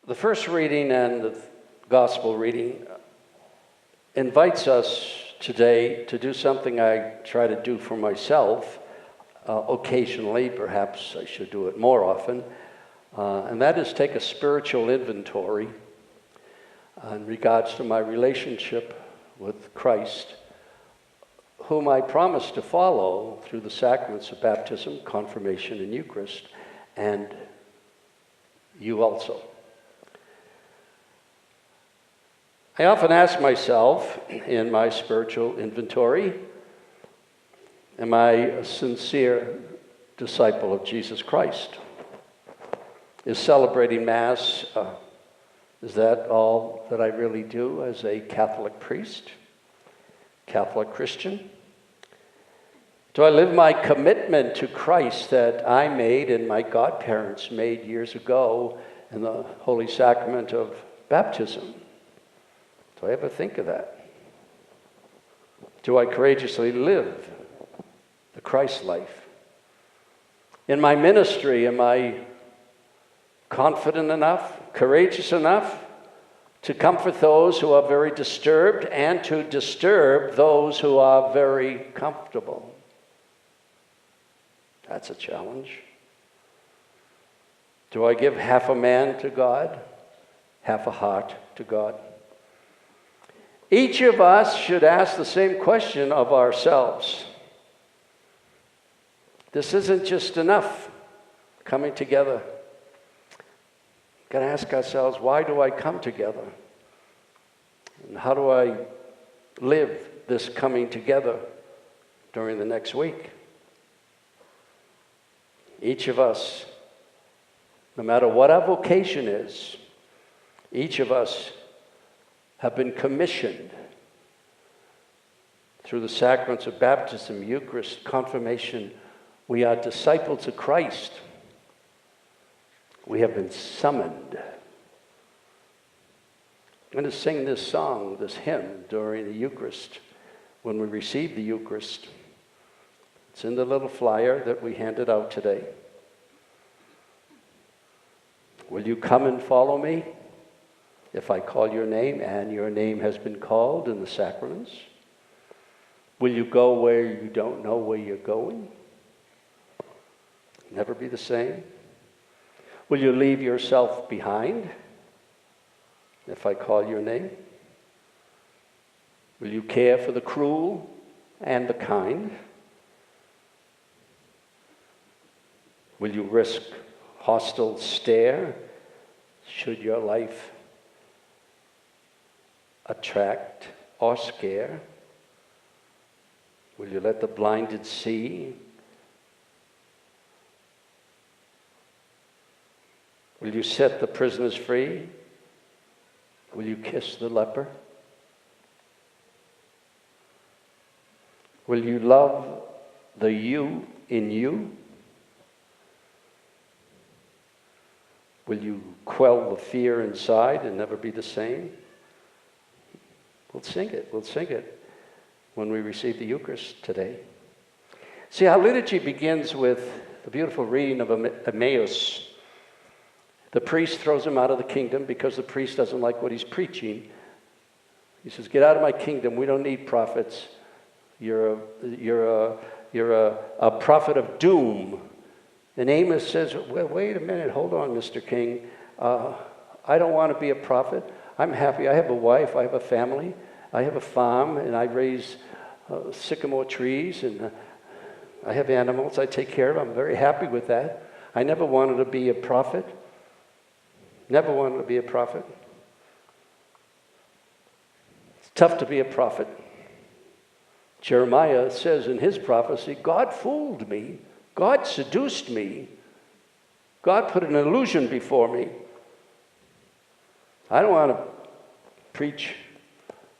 The first reading and the gospel reading invites us today to do something I try to do for myself occasionally. Perhaps I should do it more often, and that is take a spiritual inventory in regards to my relationship with Christ, whom I promise to follow through the sacraments of baptism, confirmation, and Eucharist, and you also. I often ask myself in my spiritual inventory, am I a sincere disciple of Jesus Christ? Is celebrating Mass, is that all that I really do as a Catholic priest, Catholic Christian? Do I live my commitment to Christ that I made and my godparents made years ago in the Holy Sacrament of Baptism? Do I ever think of that? Do I courageously live the Christ life? In my ministry, am I confident enough, courageous enough to comfort those who are very disturbed and to disturb those who are very comfortable? That's a challenge. Do I give half a man to God, half a heart to God? Each of us should ask the same question of ourselves. This isn't just enough coming together. We've got to ask ourselves, why do I come together? And how do I live this coming together during the next week? Each of us, no matter what our vocation is, each of us have been commissioned through the sacraments of baptism, Eucharist, confirmation. We are disciples of Christ. We have been summoned. I'm going to sing this song, this hymn, during the Eucharist, when we receive the Eucharist. It's in the little flyer that we handed out today. Will you come and follow me if I call your name and your name has been called in the sacraments? Will you go where you don't know where you're going? Never be the same. Will you leave yourself behind if I call your name? Will you care for the cruel and the kind? Will you risk hostile stare should your life attract or scare? Will you let the blinded see? Will you set the prisoners free? Will you kiss the leper? Will you love the you in you? Will you quell the fear inside and never be the same? We'll sing it. We'll sing it when we receive the Eucharist today. See, our liturgy begins with the beautiful reading of Emmaus. The priest throws him out of the kingdom because the priest doesn't like what he's preaching. He says, "Get out of my kingdom. We don't need prophets. You're a prophet of doom." And Amos says, "Well, wait a minute. Hold on, Mr. King. I don't want to be a prophet. I'm happy. I have a wife. I have a family. I have a farm, and I raise sycamore trees, and I have animals I take care of. I'm very happy with that. I never wanted to be a prophet. Never wanted to be a prophet." It's tough to be a prophet. Jeremiah says in his prophecy, God fooled me. God seduced me. God put an illusion before me. I don't want to preach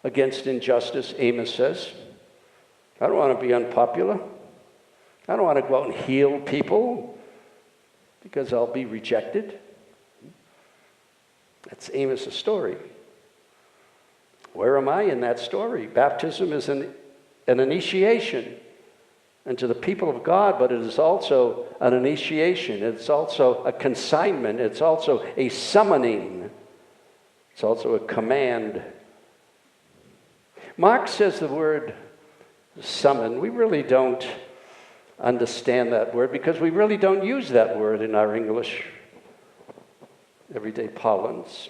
against injustice, Amos says. I don't want to be unpopular. I don't want to go out and heal people because I'll be rejected. That's Amos' story. Where am I in that story? Baptism is an initiation into the people of God, but it is also an initiation. It's also a consignment. It's also a summoning It's also a command. Mark says the word summon. We really don't understand that word because we really don't use that word in our English everyday parlance.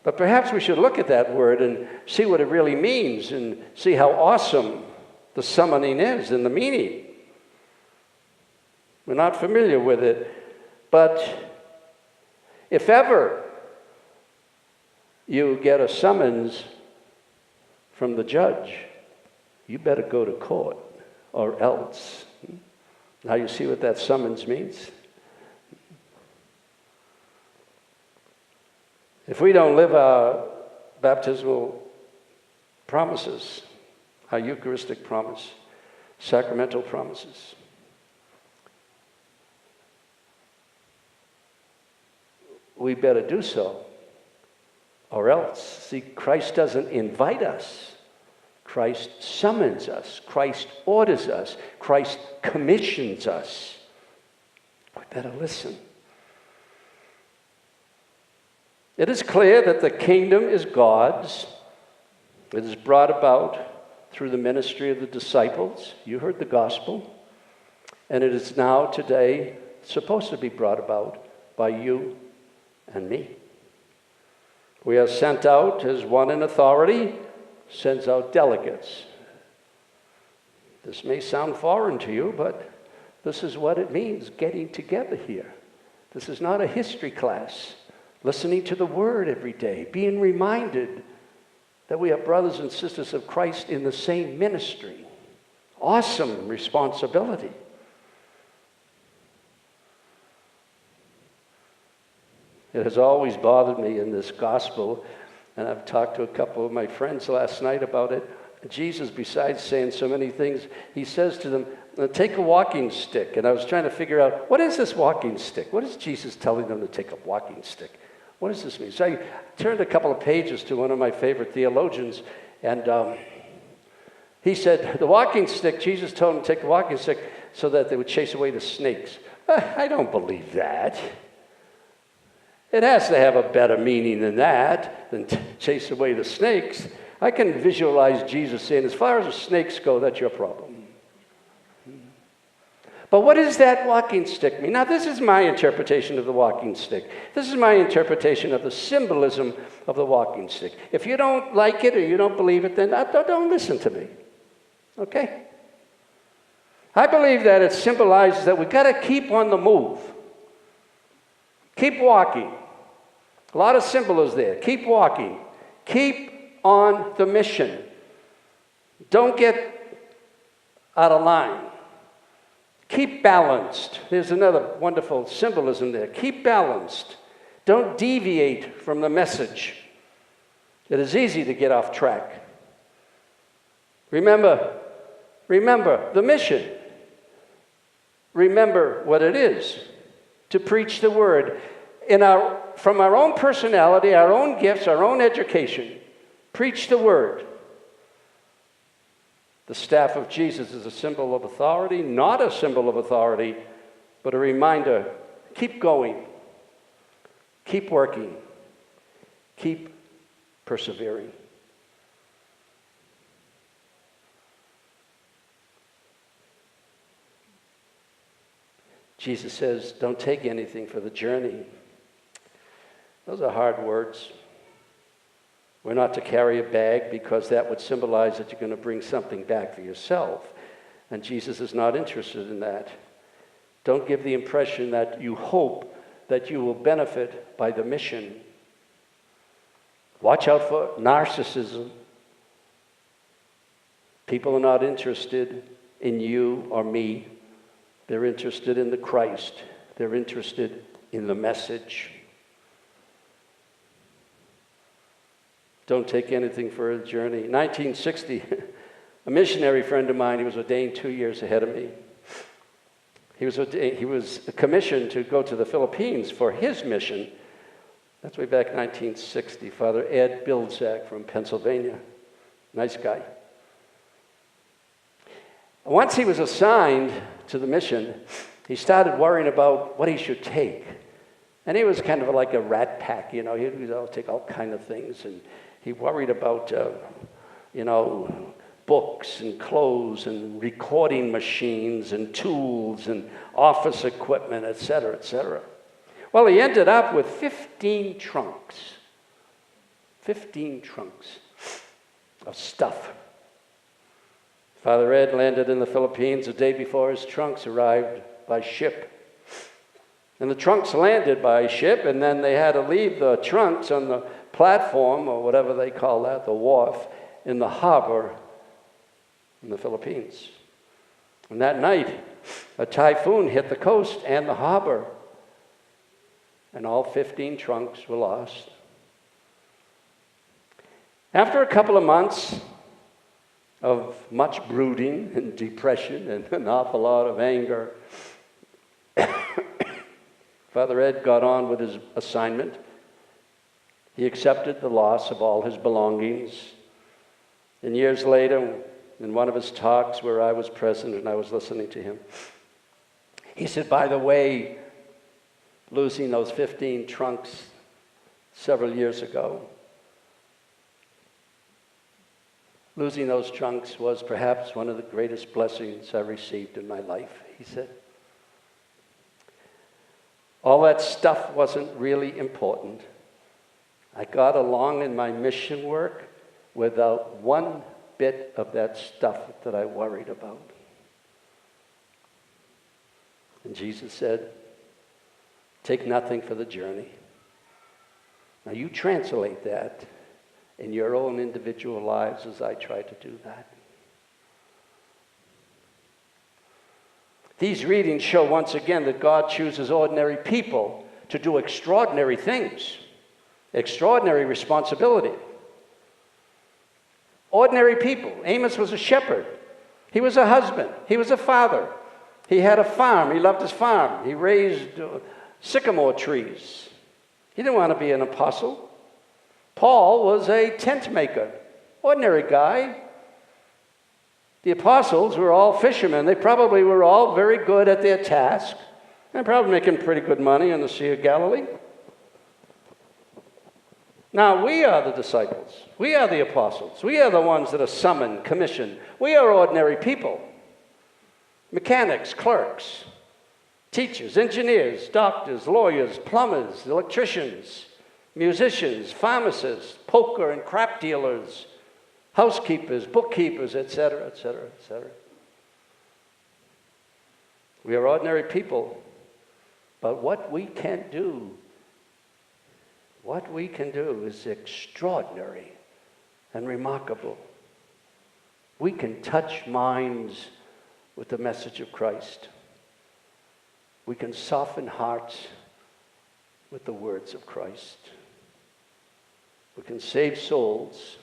But perhaps we should look at that word and see what it really means and see how awesome the summoning is and the meaning. We're not familiar with it, but if ever you get a summons from the judge, you better go to court or else. Now you see what that summons means? If we don't live our baptismal promises, our Eucharistic promise, sacramental promises, we better do so, or else. See, Christ doesn't invite us. Christ summons us. Christ orders us. Christ commissions us. We better listen. It is clear that the kingdom is God's. It is brought about through the ministry of the disciples. You heard the gospel. And it is now, today, supposed to be brought about by you and me. We are sent out as one in authority sends out delegates. This may sound foreign to you, but this is what it means, getting together here. This is not a history class. Listening to the Word every day, being reminded that we are brothers and sisters of Christ in the same ministry. Awesome responsibility. It has always bothered me in this gospel, and I've talked to a couple of my friends last night about it. Jesus, besides saying so many things, he says to them, take a walking stick. And I was trying to figure out, what is this walking stick? What is Jesus telling them to take a walking stick? What does this mean? So I turned a couple of pages to one of my favorite theologians, and he said, the walking stick, Jesus told them to take the walking stick so that they would chase away the snakes. I don't believe that. It has to have a better meaning than that, than chase away the snakes. I can visualize Jesus saying, as far as the snakes go, that's your problem. But what does that walking stick mean? Now, this is my interpretation of the walking stick. This is my interpretation of the symbolism of the walking stick. If you don't like it or you don't believe it, then don't listen to me. Okay? I believe that it symbolizes that we've got to keep on the move. Keep walking. A lot of symbolism there. Keep walking. Keep on the mission. Don't get out of line. Keep balanced. There's another wonderful symbolism there. Keep balanced. Don't deviate from the message. It is easy to get off track. Remember the mission. Remember what it is to preach the word from our own personality, our own gifts, our own education. Preach the word. The staff of Jesus is a symbol of authority, not a symbol of authority, but a reminder, keep going, keep working, keep persevering. Jesus says, don't take anything for the journey. Those are hard words. We're not to carry a bag because that would symbolize that you're going to bring something back for yourself. And Jesus is not interested in that. Don't give the impression that you hope that you will benefit by the mission. Watch out for narcissism. People are not interested in you or me. They're interested in the Christ. They're interested in the message. Don't take anything for a journey. 1960, a missionary friend of mine, he was ordained 2 years ahead of me. He was commissioned to go to the Philippines for his mission. That's way back in 1960. Father Ed Bildzak from Pennsylvania. Nice guy. Once he was assigned to the mission, he started worrying about what he should take. And he was kind of like a rat pack, you know. He'd take all kind of things, and he worried about, books and clothes and recording machines and tools and office equipment, et cetera, et cetera. Well, he ended up with 15 trunks. 15 trunks of stuff. Father Ed landed in the Philippines the day before his trunks arrived by ship. And the trunks landed by ship, and then they had to leave the trunks on the platform, or whatever they call that, the wharf, in the harbor in the Philippines. And that night, a typhoon hit the coast and the harbor, and all 15 trunks were lost. After a couple of months of much brooding and depression and an awful lot of anger, Father Ed got on with his assignment. He accepted the loss of all his belongings. And years later, in one of his talks where I was present and I was listening to him, he said, by the way, losing those 15 trunks several years ago, losing those trunks was perhaps one of the greatest blessings I received in my life, he said. All that stuff wasn't really important. I got along in my mission work without one bit of that stuff that I worried about. And Jesus said, take nothing for the journey. Now you translate that in your own individual lives as I try to do that. These readings show once again that God chooses ordinary people to do extraordinary things, extraordinary responsibility. Ordinary people. Amos was a shepherd. He was a husband. He was a father. He had a farm. He loved his farm. He raised sycamore trees. He didn't want to be an apostle. Paul was a tent maker. Ordinary guy. The apostles were all fishermen. They probably were all very good at their task. They're probably making pretty good money on the Sea of Galilee. Now, we are the disciples. We are the apostles. We are the ones that are summoned, commissioned. We are ordinary people. Mechanics, clerks, teachers, engineers, doctors, lawyers, plumbers, electricians, musicians, pharmacists, poker and crap dealers, housekeepers, bookkeepers, etc., etc., etc. We are ordinary people, but what we can do is extraordinary and remarkable. We can touch minds with the message of Christ. We can soften hearts with the words of Christ. We can save souls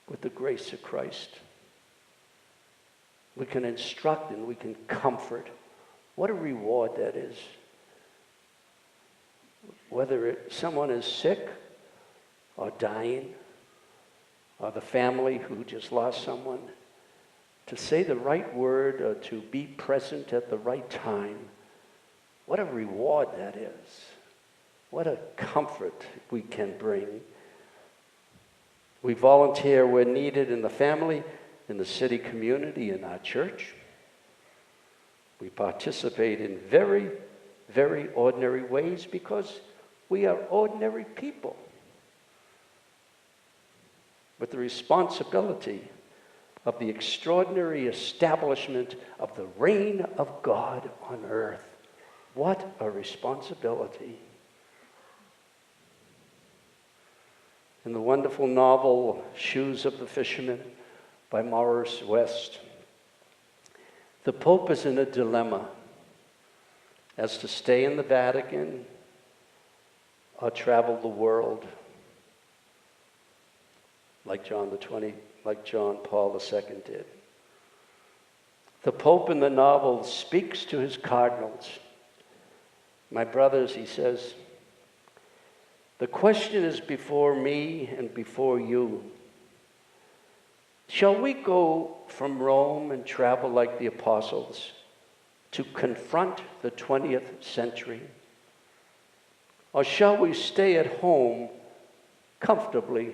with the grace of Christ. We can instruct and we can comfort. What a reward that is. Whether someone is sick or dying, or the family who just lost someone, to say the right word or to be present at the right time, what a reward that is. What a comfort we can bring. We volunteer where needed in the family, in the city community, in our church. We participate in very, very ordinary ways because we are ordinary people with the responsibility of the extraordinary establishment of the reign of God on earth. What a responsibility. In the wonderful novel Shoes of the Fisherman by Maurice West, the Pope is in a dilemma as to stay in the Vatican or travel the world like John Paul II did. The Pope in the novel speaks to his cardinals. My brothers, he says, the question is before me and before you. Shall we go from Rome and travel like the apostles to confront the 20th century? Or shall we stay at home comfortably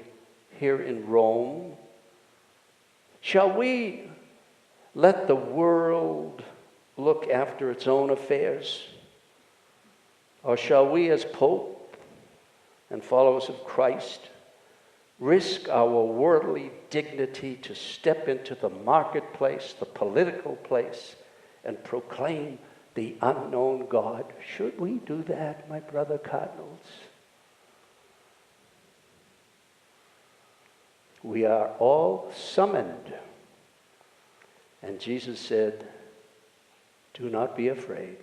here in Rome? Shall we let the world look after its own affairs? Or shall we, as Pope and followers of Christ, risk our worldly dignity to step into the marketplace, the political place, and proclaim the unknown God? Should we do that, my brother cardinals? We are all summoned. And Jesus said, do not be afraid.